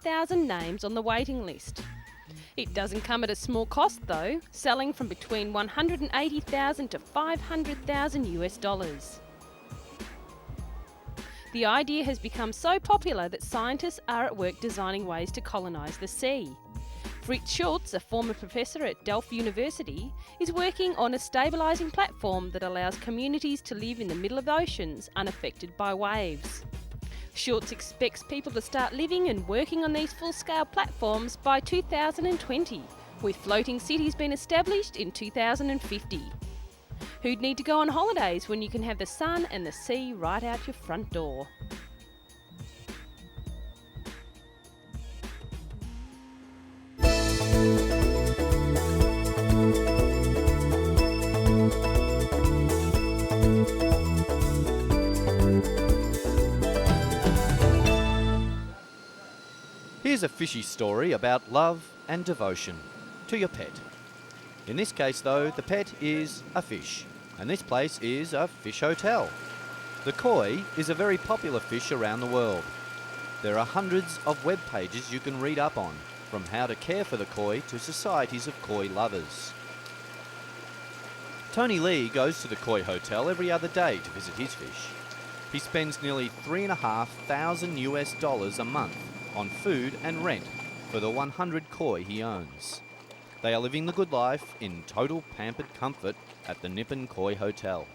1,000 names on the waiting list. It doesn't come at a small cost though, selling from between $180,000 to $500,000 US. The idea has become so popular that scientists are at work designing ways to colonise the sea. Fritz Schultz, a former professor at Delft University, is working on a stabilising platform that allows communities to live in the middle of oceans unaffected by waves. Schultz expects people to start living and working on these full-scale platforms by 2020, with floating cities being established in 2050. Who'd need to go on holidays when you can have the sun and the sea right out your front door? Here's a fishy story about love and devotion to your pet. In this case though, the pet is a fish, and this place is a fish hotel. The koi is a very popular fish around the world. There are hundreds of web pages you can read up on, from how to care for the koi to societies of koi lovers. Tony Lee goes to the koi hotel every other day to visit his fish. He spends nearly $3,500 US a month on food and rent for the 100 koi he owns. They are living the good life in total pampered comfort at the Nippon Koi Hotel.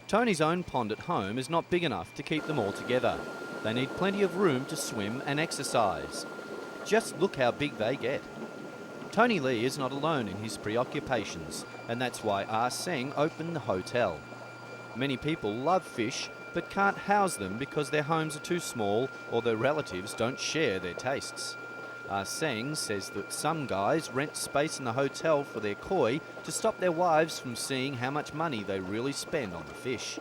Tony's own pond at home is not big enough to keep them all together. They need plenty of room to swim and exercise. Just look how big they get. Tony Lee is not alone in his preoccupations, and that's why Seng opened the hotel. Many people love fish but can't house them because their homes are too small or their relatives don't share their tastes. Seng says that some guys rent space in the hotel for their koi to stop their wives from seeing how much money they really spend on the fish.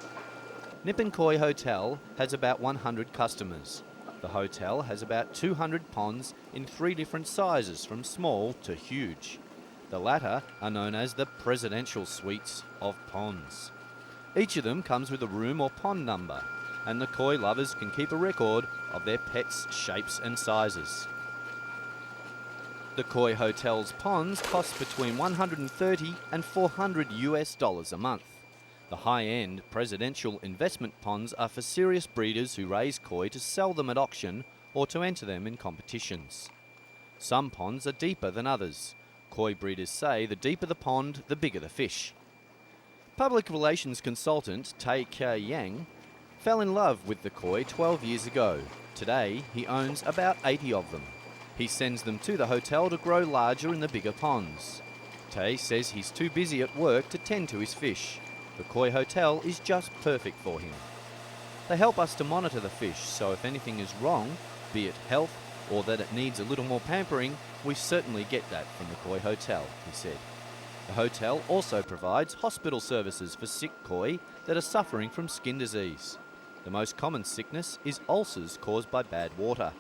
Nippon Koi Hotel has about 100 customers. The hotel has about 200 ponds in 3 different sizes from small to huge. The latter are known as the presidential suites of ponds. Each of them comes with a room or pond number, and the koi lovers can keep a record of their pets' shapes and sizes. The Koi Hotel's ponds cost between $130 and $400 US a month. The high-end presidential investment ponds are for serious breeders who raise koi to sell them at auction or to enter them in competitions. Some ponds are deeper than others. Koi breeders say the deeper the pond, the bigger the fish. Public relations consultant Tae Kya Yang fell in love with the koi 12 years ago. Today, he owns about 80 of them. He sends them to the hotel to grow larger in the bigger ponds. Tae says he's too busy at work to tend to his fish. The Koi Hotel is just perfect for him. They help us to monitor the fish, so if anything is wrong, be it health or that it needs a little more pampering, we certainly get that from the Koi Hotel, he said. The hotel also provides hospital services for sick koi that are suffering from skin disease. The most common sickness is ulcers caused by bad water.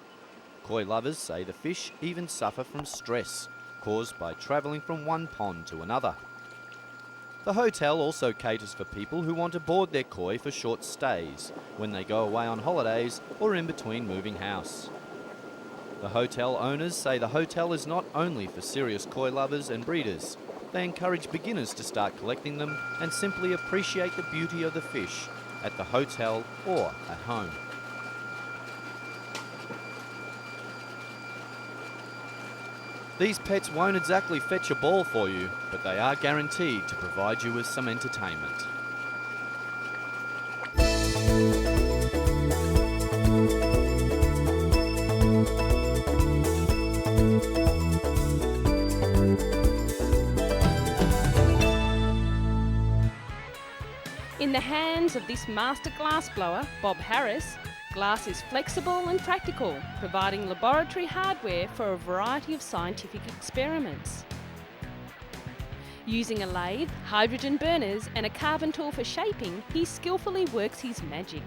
Koi lovers say the fish even suffer from stress caused by travelling from one pond to another. The hotel also caters for people who want to board their koi for short stays when they go away on holidays or in between moving house. The hotel owners say the hotel is not only for serious koi lovers and breeders. They encourage beginners to start collecting them and simply appreciate the beauty of the fish at the hotel or at home. These pets won't exactly fetch a ball for you, but they are guaranteed to provide you with some entertainment. In the hands of this master glassblower, Bob Harris, glass is flexible and practical, providing laboratory hardware for a variety of scientific experiments. Using a lathe, hydrogen burners and a carbon tool for shaping, he skillfully works his magic.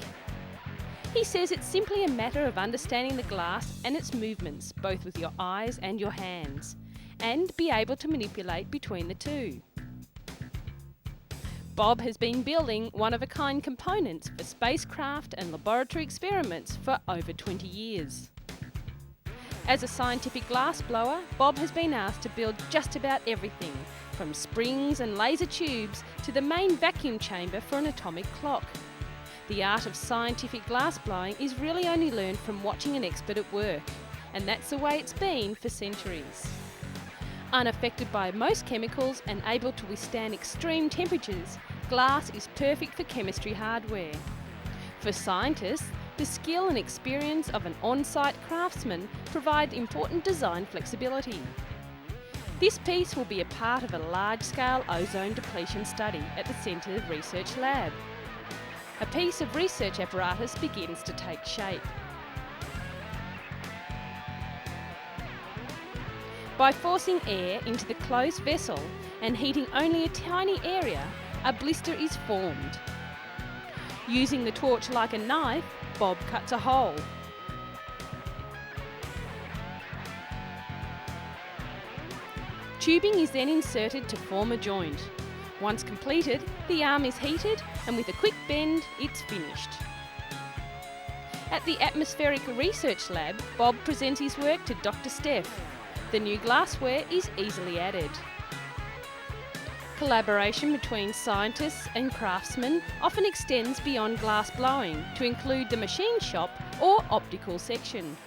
He says it's simply a matter of understanding the glass and its movements, both with your eyes and your hands, and be able to manipulate between the two. Bob has been building one-of-a-kind components for spacecraft and laboratory experiments for over 20 years. As a scientific glass blower, Bob has been asked to build just about everything, from springs and laser tubes to the main vacuum chamber for an atomic clock. The art of scientific glass blowing is really only learned from watching an expert at work, and that's the way it's been for centuries. Unaffected by most chemicals and able to withstand extreme temperatures, glass is perfect for chemistry hardware. For scientists, the skill and experience of an on-site craftsman provide important design flexibility. This piece will be a part of a large-scale ozone depletion study at the Centre Research Lab. A piece of research apparatus begins to take shape. By forcing air into the closed vessel and heating only a tiny area, a blister is formed. Using the torch like a knife, Bob cuts a hole. Tubing is then inserted to form a joint. Once completed, the arm is heated and with a quick bend, it's finished. At the Atmospheric Research Lab, Bob presents his work to Dr. Steph. The new glassware is easily added. Collaboration between scientists and craftsmen often extends beyond glass blowing to include the machine shop or optical section.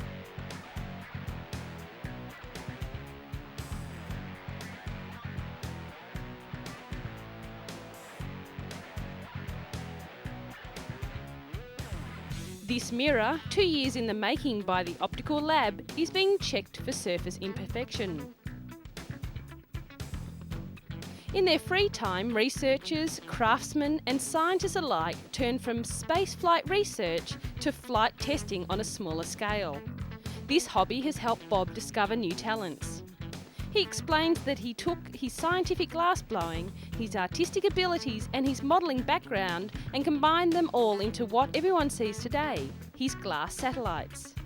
This mirror, 2 years in the making by the optical lab, is being checked for surface imperfection. In their free time, researchers, craftsmen and scientists alike turn from spaceflight research to flight testing on a smaller scale. This hobby has helped Bob discover new talents. He explains that he took his scientific glass blowing, his artistic abilities and his modelling background and combined them all into what everyone sees today, his glass satellites.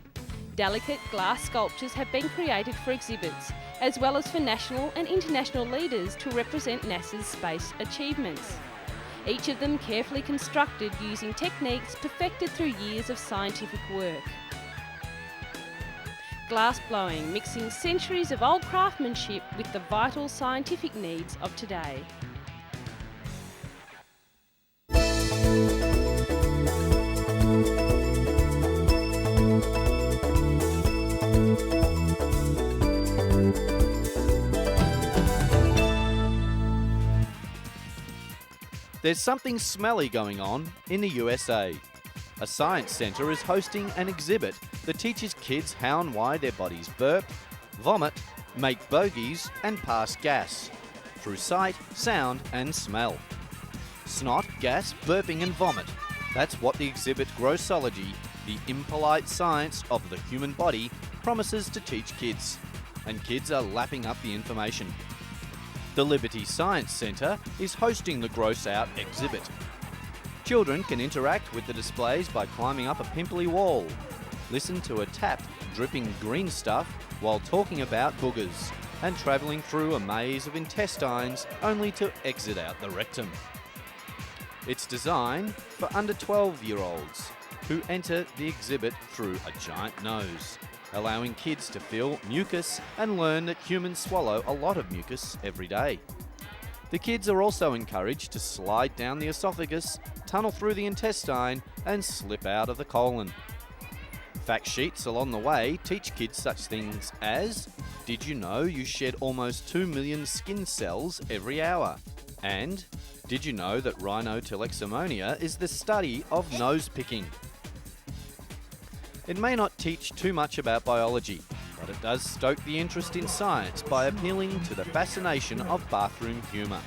Delicate glass sculptures have been created for exhibits, as well as for national and international leaders to represent NASA's space achievements. Each of them carefully constructed using techniques perfected through years of scientific work. Glass blowing, mixing centuries of old craftsmanship with the vital scientific needs of today. There's something smelly going on in the USA. A science centre is hosting an exhibit that teaches kids how and why their bodies burp, vomit, make bogies and pass gas through sight, sound and smell. Snot, gas, burping and vomit. That's what the exhibit Grossology, the impolite science of the human body, promises to teach kids. And kids are lapping up the information. The Liberty Science Centre is hosting the Gross Out exhibit. Children can interact with the displays by climbing up a pimply wall, listen to a tap dripping green stuff while talking about boogers, and travelling through a maze of intestines only to exit out the rectum. It's designed for under 12-year-olds who enter the exhibit through a giant nose, allowing kids to feel mucus and learn that humans swallow a lot of mucus every day. The kids are also encouraged to slide down the esophagus, tunnel through the intestine and slip out of the colon. Fact sheets along the way teach kids such things as, did you know you shed almost 2 million skin cells every hour? And, did you know that rhinotelexomania is the study of nose picking? It may not teach too much about biology, but it does stoke the interest in science by appealing to the fascination of bathroom humour.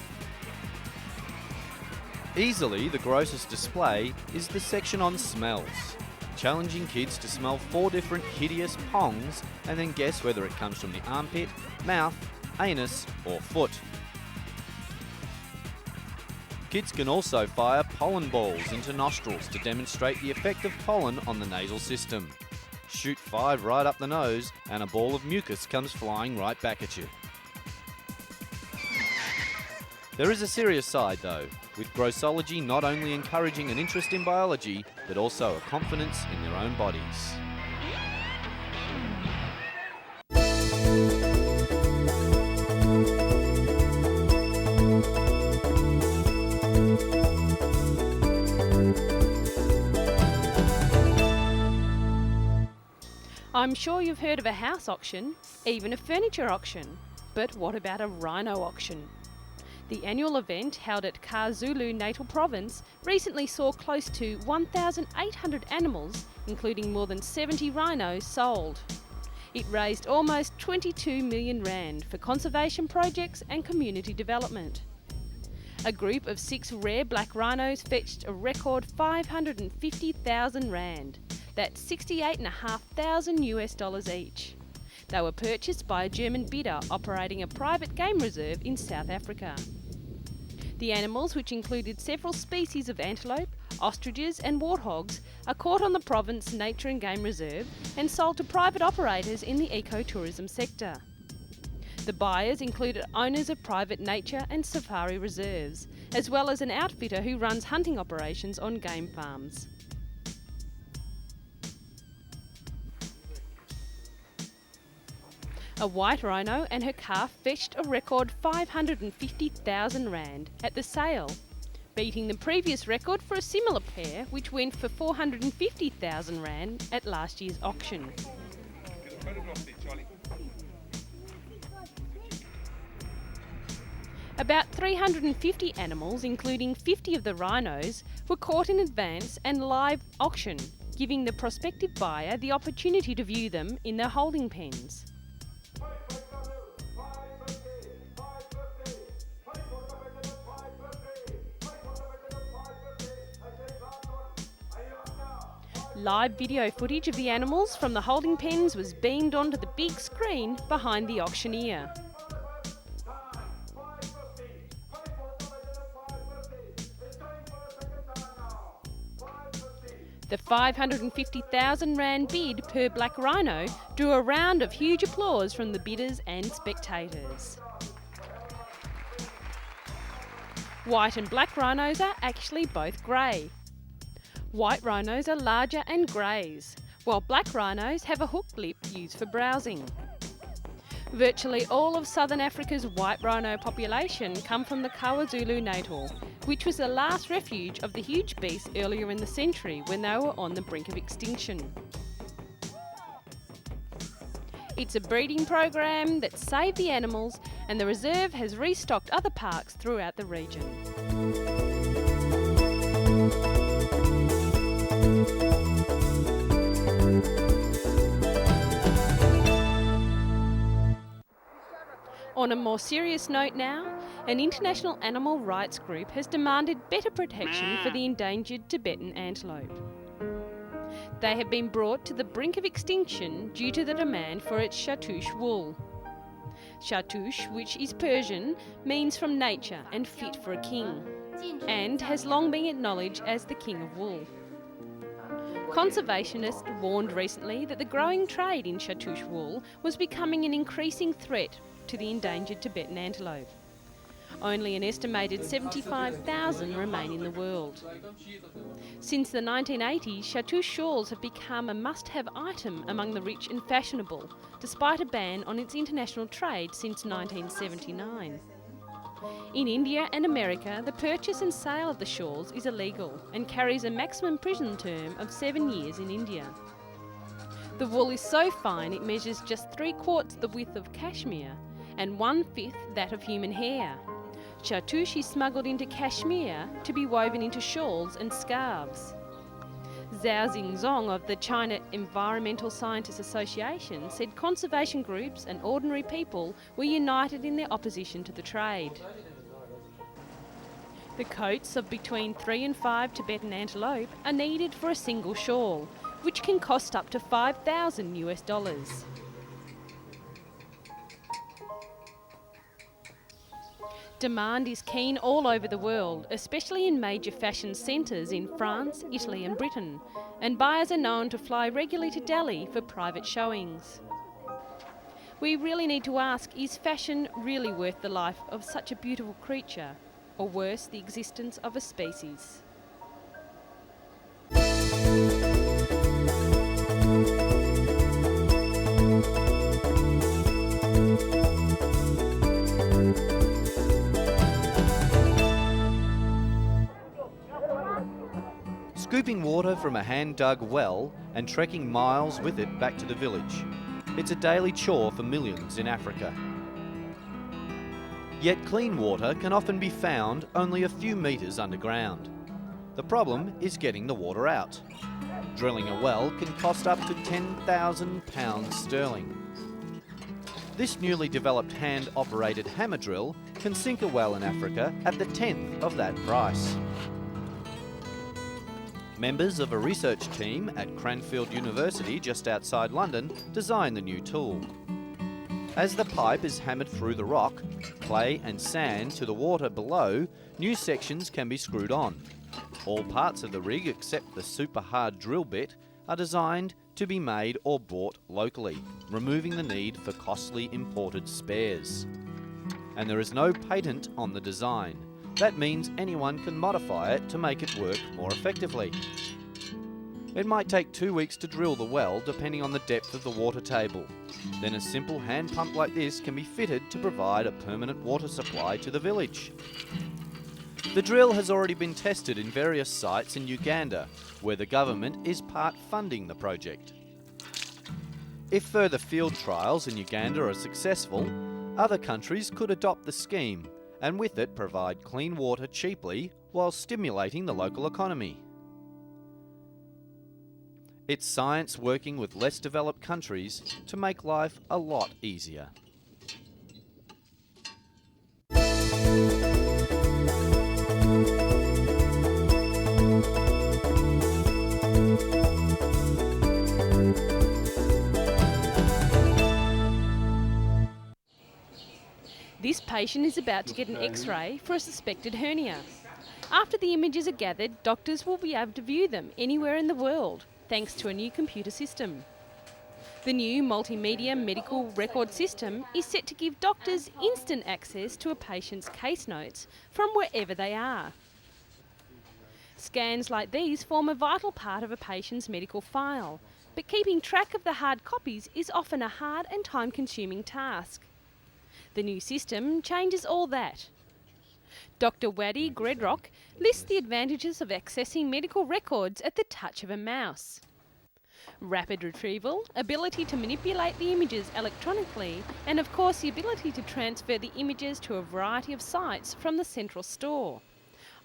Easily the grossest display is the section on smells, challenging kids to smell 4 different hideous pongs and then guess whether it comes from the armpit, mouth, anus or foot. Kids can also fire pollen balls into nostrils to demonstrate the effect of pollen on the nasal system. Shoot 5 right up the nose and a ball of mucus comes flying right back at you. There is a serious side though, with Grossology not only encouraging an interest in biology, but also a confidence in their own bodies. I'm sure you've heard of a house auction, even a furniture auction. But what about a rhino auction? The annual event held at KwaZulu Natal Province recently saw close to 1,800 animals, including more than 70 rhinos, sold. It raised almost 22 million rand for conservation projects and community development. A group of 6 rare black rhinos fetched a record 550,000 rand. That's $68,500 each. They were purchased by a German bidder operating a private game reserve in South Africa. The animals, which included several species of antelope, ostriches and warthogs, are caught on the Province Nature and Game Reserve and sold to private operators in the ecotourism sector. The buyers included owners of private nature and safari reserves, as well as an outfitter who runs hunting operations on game farms. A white rhino and her calf fetched a record 550,000 rand at the sale, beating the previous record for a similar pair, which went for 450,000 rand at last year's auction. About 350 animals, including 50 of the rhinos, were caught in advance and live auction, giving the prospective buyer the opportunity to view them in their holding pens. Live video footage of the animals from the holding pens was beamed onto the big screen behind the auctioneer. The 550,000 rand bid per black rhino drew a round of huge applause from the bidders and spectators. White and black rhinos are actually both grey. White rhinos are larger and graze, while black rhinos have a hooked lip used for browsing. Virtually all of southern Africa's white rhino population come from the KwaZulu Natal, which was the last refuge of the huge beasts earlier in the century when they were on the brink of extinction. It's a breeding program that saved the animals, and the reserve has restocked other parks throughout the region. On a more serious note now, an international animal rights group has demanded better protection for the endangered Tibetan antelope. They have been brought to the brink of extinction due to the demand for its Shatouche wool. Shatouche, which is Persian, means from nature and fit for a king, and has long been acknowledged as the king of wool. Conservationists warned recently that the growing trade in Shatouche wool was becoming an increasing threat to the endangered Tibetan antelope. Only an estimated 75,000 remain in the world. Since the 1980s, Shatouche shawls have become a must-have item among the rich and fashionable, despite a ban on its international trade since 1979. In India and America, the purchase and sale of the shawls is illegal and carries a maximum prison term of 7 years in India. The wool is so fine it measures just 3/4 the width of cashmere and 1/5 that of human hair. Shatouche is smuggled into Kashmir to be woven into shawls and scarves. Zhao Xingzong of the China Environmental Scientists Association said conservation groups and ordinary people were united in their opposition to the trade. The coats of between 3 and 5 Tibetan antelope are needed for a single shawl, which can cost up to $5,000. Demand is keen all over the world, especially in major fashion centres in France, Italy and Britain, and buyers are known to fly regularly to Delhi for private showings. We really need to ask, is fashion really worth the life of such a beautiful creature, or worse, the existence of a species? Scooping retrieving water from a hand-dug well and trekking miles with it back to the village. It's a daily chore for millions in Africa. Yet clean water can often be found only a few metres underground. The problem is getting the water out. Drilling a well can cost up to £10,000 sterling. This newly developed hand-operated hammer drill can sink a well in Africa at the 10th of that price. Members of a research team at Cranfield University just outside London designed the new tool. As the pipe is hammered through the rock, clay and sand to the water below, new sections can be screwed on. All parts of the rig except the super hard drill bit are designed to be made or bought locally, removing the need for costly imported spares. And there is no patent on the design. That means anyone can modify it to make it work more effectively. It might take 2 weeks to drill the well depending on the depth of the water table. Then a simple hand pump like this can be fitted to provide a permanent water supply to the village. The drill has already been tested in various sites in Uganda, where the government is part funding the project. If further field trials in Uganda are successful, other countries could adopt the scheme and with it provide clean water cheaply while stimulating the local economy. It's science working with less developed countries to make life a lot easier. This patient is about to get an X-ray for a suspected hernia. After the images are gathered, doctors will be able to view them anywhere in the world, thanks to a new computer system. The new multimedia medical record system is set to give doctors instant access to a patient's case notes from wherever they are. Scans like these form a vital part of a patient's medical file, but keeping track of the hard copies is often a hard and time-consuming task. The new system changes all that. Dr. Waddy Gredrock lists the advantages of accessing medical records at the touch of a mouse. Rapid retrieval, ability to manipulate the images electronically, and of course the ability to transfer the images to a variety of sites from the central store.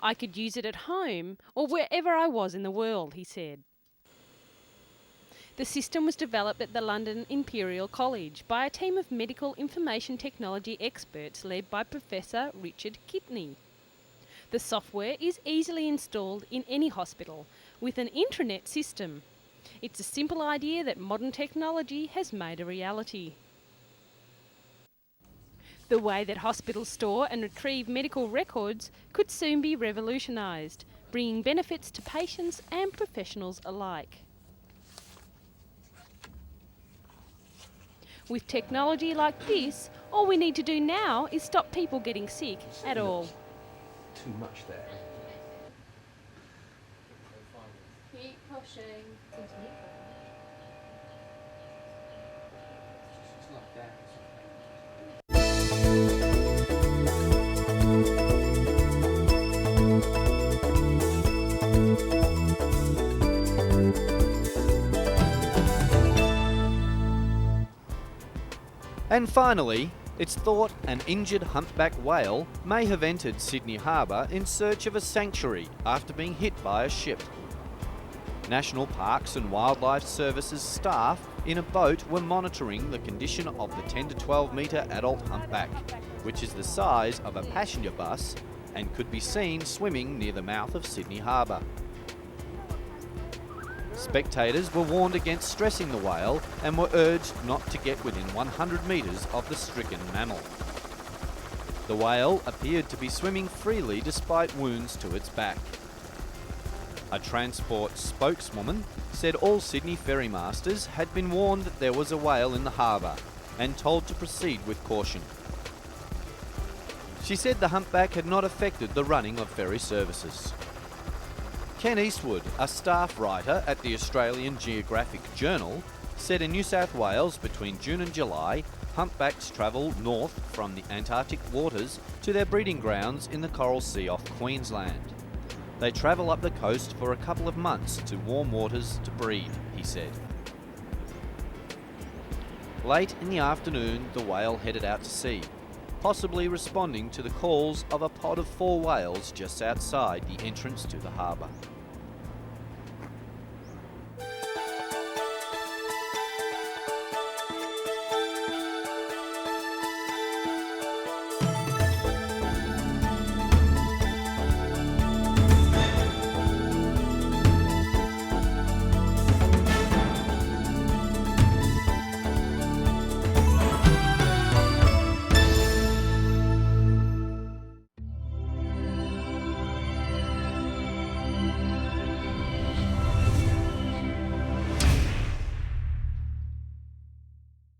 I could use it at home or wherever I was in the world, he said. The system was developed at the London Imperial College by a team of medical information technology experts led by Professor Richard Kidney. The software is easily installed in any hospital with an intranet system. It's a simple idea that modern technology has made a reality. The way that hospitals store and retrieve medical records could soon be revolutionised, bringing benefits to patients and professionals alike. With technology like this, all we need to do now is stop people getting sick at all. Too much there. Keep pushing. It's not that. And finally, it's thought an injured humpback whale may have entered Sydney Harbour in search of a sanctuary after being hit by a ship. National Parks and Wildlife Services staff in a boat were monitoring the condition of the 10 to 12 metre adult humpback, which is the size of a passenger bus and could be seen swimming near the mouth of Sydney Harbour. Spectators were warned against stressing the whale and were urged not to get within 100 metres of the stricken mammal. The whale appeared to be swimming freely despite wounds to its back. A transport spokeswoman said all Sydney ferrymasters had been warned that there was a whale in the harbour and told to proceed with caution. She said the humpback had not affected the running of ferry services. Ken Eastwood, a staff writer at the Australian Geographic Journal, said in New South Wales between June and July, humpbacks travel north from the Antarctic waters to their breeding grounds in the Coral Sea off Queensland. They travel up the coast for a couple of months to warm waters to breed, he said. Late in the afternoon, the whale headed out to sea, possibly responding to the calls of a pod of 4 whales just outside the entrance to the harbour.